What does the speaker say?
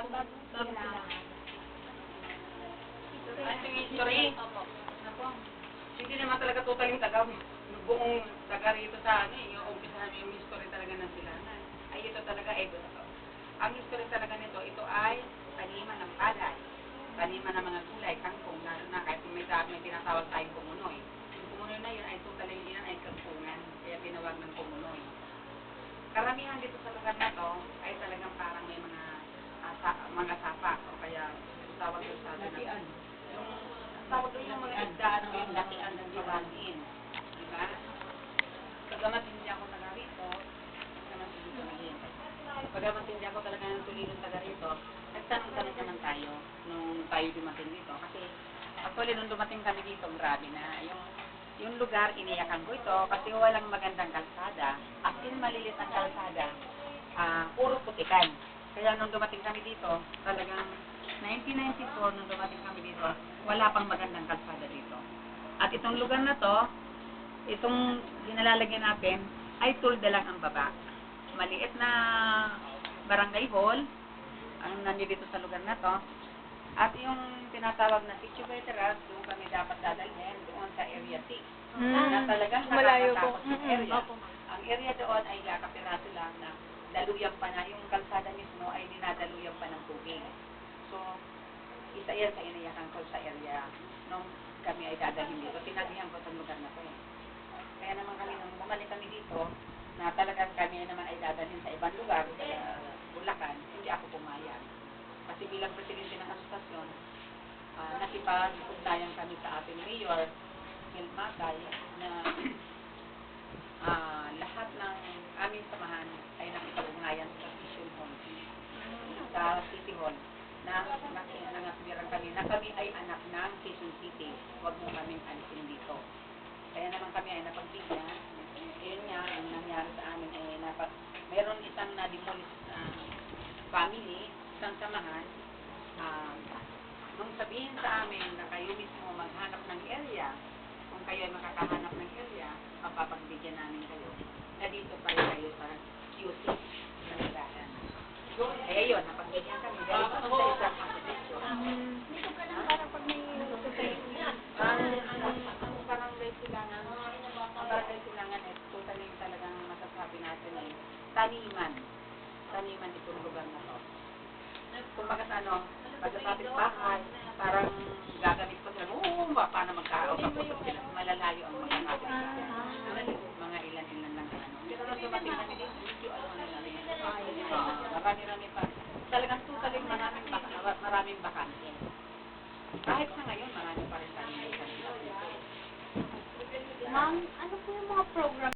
History. Hindi naman talaga totaling taga. Buong taga rito sa yung umpisahan yung history talaga ng silangan. Ay ito talaga, ito. Ang history talaga nito, ito ay taniman ng palay. Taniman ng mga gulay, kangkong, lalo na kahit may tinatawag tayong kumunoy. Yung kumunoy na yun ay totaling yun ay kangkungan, kaya tinawag ng kumunoy. Karamihan dito sa lugar na to ay talagang parang may mga sapa o kaya tawag doon sa latian. Yung tawag doon yung mga isdaan o yung latian ng diwangin. Diba? Pagamat hindi ako taga rito, pagamat hindi ako talaga ng tulilong taga rito, nagtanong-tanong naman tayo nung tayo dumating dito. Kasi actually nung dumating kami dito, grabe na. Yung lugar, iniyakan ko ito kasi walang magandang kalsada. As in, malilit ang kalsada. Puro putikan. Kaya nung dumating kami dito, talagang 1994 nung dumating kami dito, wala pang magandang kalsada dito. At itong lugar na to, itong ginalalagyan natin, ay tulda lang ang baba. Maliit na barangay hall, ang nandito sa lugar na to. At yung tinatawag na Sitio Veteras, doon kami dapat dadalhin, doon sa Area 6. Na talagang nakakatakot yung area. Ang area doon ay kapiraso lang na daluyan pa na, yung kalsada mismo ay dinadaluyan pa ng tubig. So, isa yan sa inayakan ko sa area nung kami ay dadalhin dito. Tinagihan ko itong lugar na to eh. Kaya naman kami, nung bumalik kami dito, na talagang kami naman ay dadalhin sa ibang lugar, sa Bulacan, hindi ako pumayag. Kasi bilang presidente ng asosasyon, nakipag-ugnayan kami sa ating mayor, Gil Macay, na lahat ng aming samahan ay nakipag-ugnayan sa Vision Hall, sa City Hall, na nangatwiran kami, na kami ay anak ng Quezon City, huwag mo kaming alisin dito. Kaya naman kami ay napagbigyan. Yun nga, ang nangyari sa amin ay meron isang na-demolish family, isang samahan, nung sabihin sa amin na kayo mismo maghanap ng area, kung kayo ay makakahanap ng area, mapapagbigyan namin kayo, na dito pa rin kayo sa QC na nagahan. Kaya yun, napagbigyan kami dahil sa isang asosasyon. Dito ka lang para pag may Ang barangay silangan ay totally talagang masasabi natin ay taniman itong lugar na to. Kung bakit pagkasapit bahay, parang gagamit pa sila, paano magkakausap sila, malalayo ang magkakapit bahay. Mga ilan-ilan lang Pero nung dumating kami dito, medyo marami pa. Talagang totally maraming bakante. Kahit sa ngayon, marami pa rin tayo. Ma'am, ano po yung mga program